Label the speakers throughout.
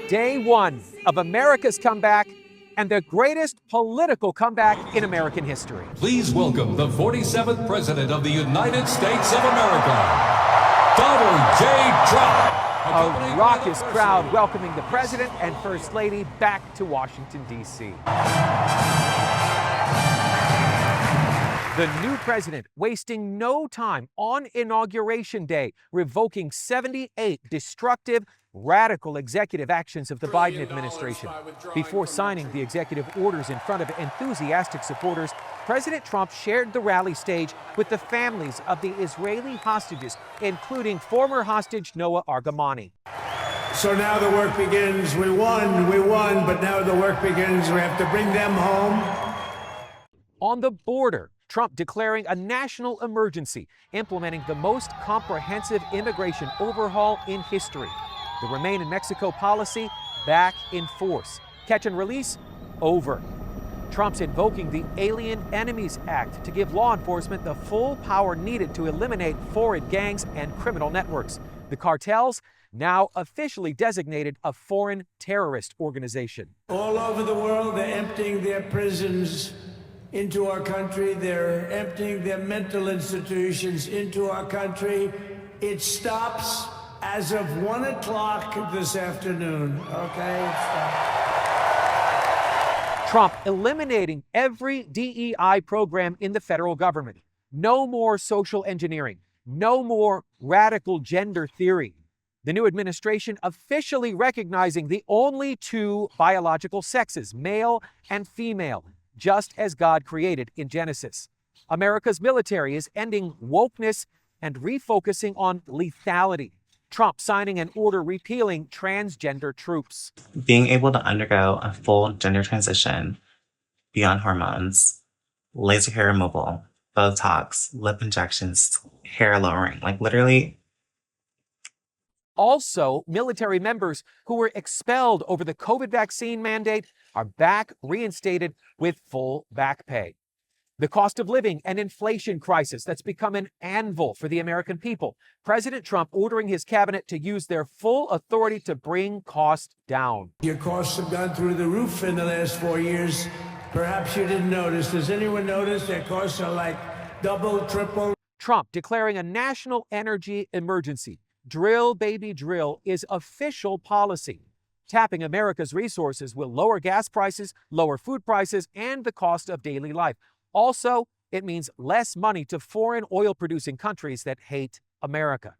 Speaker 1: Day one of America's comeback and the greatest political comeback in American history.
Speaker 2: Please welcome the 47th President of the United States of America, Donald J. Trump.
Speaker 1: A raucous crowd welcoming the President and First Lady back to Washington, D.C. The new president wasting no time on Inauguration Day, revoking 78 destructive, radical executive actions of the Biden administration. Before signing the executive orders in front of enthusiastic supporters, President Trump shared the rally stage with the families of the Israeli hostages, including former hostage Noah Argamani.
Speaker 3: So now the work begins. We won, but now the work begins. We have to bring them home.
Speaker 1: On the border, Trump declaring a national emergency, implementing the most comprehensive immigration overhaul in history. The Remain in Mexico policy back in force. Catch and release over. Trump's invoking the Alien Enemies Act to give law enforcement the full power needed to eliminate foreign gangs and criminal networks. The cartels now officially designated a foreign terrorist organization.
Speaker 3: All over the world, they're emptying their prisons into our country. They're emptying their mental institutions into our country. It stops as of 1 o'clock this afternoon, okay?
Speaker 1: Trump eliminating every DEI program in the federal government. No more social engineering. No more radical gender theory. The new administration officially recognizing the only two biological sexes, male and female, just as God created in Genesis. America's military is ending wokeness and refocusing on lethality. Trump signing an order repealing transgender troops.
Speaker 4: Being able to undergo a full gender transition beyond hormones, laser hair removal, Botox, lip injections, hair lowering, like literally.
Speaker 1: Also, military members who were expelled over the COVID vaccine mandate are back reinstated with full back pay. The cost of living and inflation crisis that's become an anvil for the American people. President Trump ordering his cabinet to use their full authority to bring costs down.
Speaker 3: Your costs have gone through the roof in the last 4 years. Perhaps you didn't notice. Does anyone notice their costs are like double, triple?
Speaker 1: Trump declaring a national energy emergency. Drill, baby, drill is official policy. Tapping America's resources will lower gas prices, lower food prices, and the cost of daily life. Also, it means less money to foreign oil-producing countries that hate America.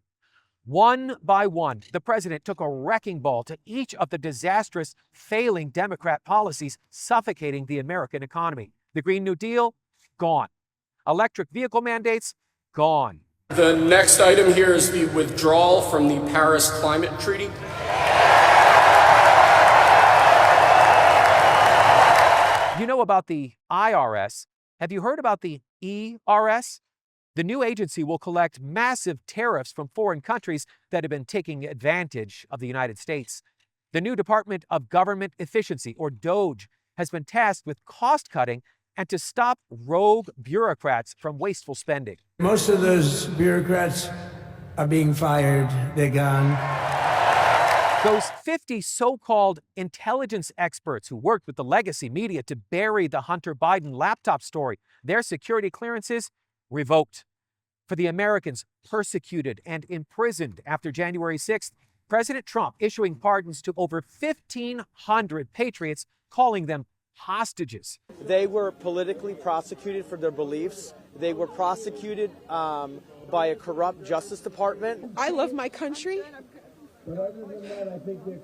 Speaker 1: One by one, the president took a wrecking ball to each of the disastrous, failing Democrat policies suffocating the American economy. The Green New Deal, gone. Electric vehicle mandates, gone.
Speaker 5: The next item here is the withdrawal from the Paris Climate Treaty.
Speaker 1: You know about the IRS. Have you heard about the ERS? The new agency will collect massive tariffs from foreign countries that have been taking advantage of the United States. The new Department of Government Efficiency, or DOGE, has been tasked with cost cutting and to stop rogue bureaucrats from wasteful spending.
Speaker 3: Most of those bureaucrats are being fired. They're gone.
Speaker 1: Those 50 so-called intelligence experts who worked with the legacy media to bury the Hunter Biden laptop story, their security clearances revoked. For the Americans persecuted and imprisoned after January 6th, President Trump issuing pardons to over 1,500 patriots, calling them hostages.
Speaker 6: They were politically prosecuted for their beliefs. They were prosecuted by a corrupt Justice Department.
Speaker 7: I love my country.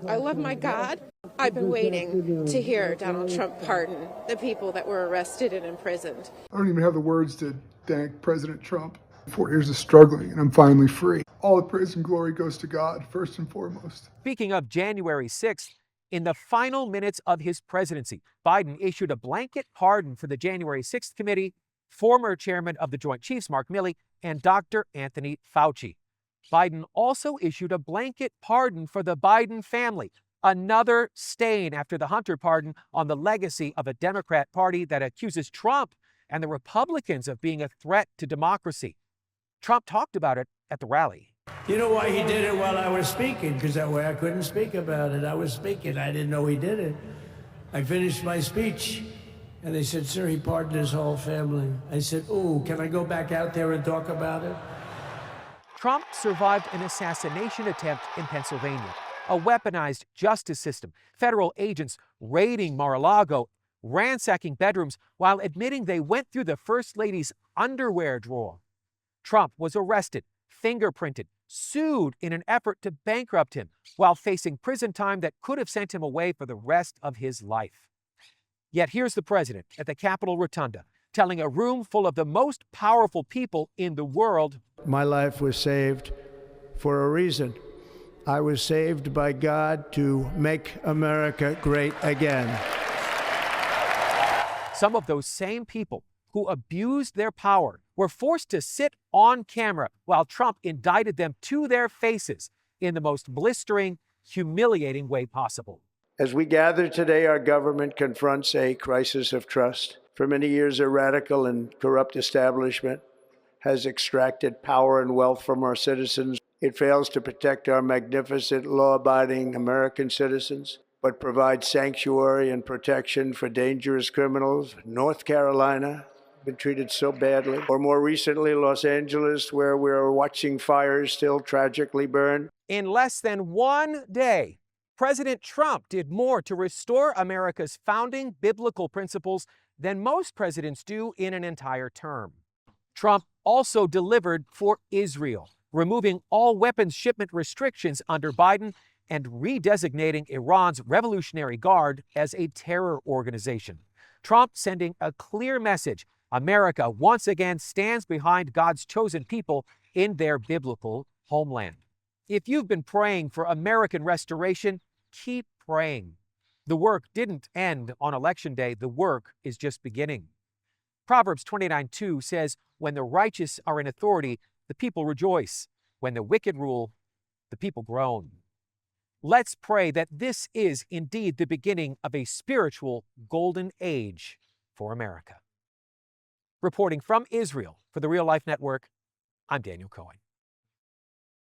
Speaker 7: I love my God. I've been waiting to hear Donald Trump pardon the people that were arrested and imprisoned.
Speaker 8: I don't even have the words to thank President Trump. 4 years of struggling, and I'm finally free. All the praise and glory goes to God, first and foremost.
Speaker 1: Speaking of January 6th, in the final minutes of his presidency, Biden issued a blanket pardon for the January 6th committee, former chairman of the Joint Chiefs, Mark Milley, and Dr. Anthony Fauci. Biden also issued a blanket pardon for the Biden family, another stain after the Hunter pardon on the legacy of a Democrat Party that accuses Trump and the Republicans of being a threat to democracy. Trump talked about it at the rally.
Speaker 3: You know why he did it while I was speaking? Because that way I couldn't speak about it. I was speaking. I didn't know he did it. I finished my speech, and they said, sir, he pardoned his whole family. I said, ooh, can I go back out there and talk about it?
Speaker 1: Trump survived an assassination attempt in Pennsylvania, a weaponized justice system, federal agents raiding Mar-a-Lago, ransacking bedrooms while admitting they went through the First Lady's underwear drawer. Trump was arrested, fingerprinted, sued in an effort to bankrupt him while facing prison time that could have sent him away for the rest of his life. Yet here's the president at the Capitol Rotunda telling a room full of the most powerful people in the world,
Speaker 3: My life was saved for a reason. I was saved by God to make America great again.
Speaker 1: some of those same people who abused their power were forced to sit on camera while Trump indicted them to their faces in the most blistering, humiliating way possible.
Speaker 3: As we gather today, our government confronts a crisis of trust. For many years, a radical and corrupt establishment has extracted power and wealth from our citizens. It fails to protect our magnificent, law-abiding American citizens, but provides sanctuary and protection for dangerous criminals. North Carolina, been treated so badly. Or more recently, Los Angeles, where we're watching fires still tragically burn.
Speaker 1: In less than 1 day, President Trump did more to restore America's founding biblical principles than most presidents do in an entire term. Trump also delivered for Israel, removing all weapons shipment restrictions under Biden and redesignating Iran's Revolutionary Guard as a terror organization. Trump sending a clear message: America once again stands behind God's chosen people in their biblical homeland. If you've been praying for American restoration, keep praying. The work didn't end on Election Day. The work is just beginning. Proverbs 29:2 says, "When the righteous are in authority, the people rejoice. When the wicked rule, the people groan." Let's pray that this is indeed the beginning of a spiritual golden age for America. Reporting from Israel for the Real Life Network, I'm Daniel Cohen.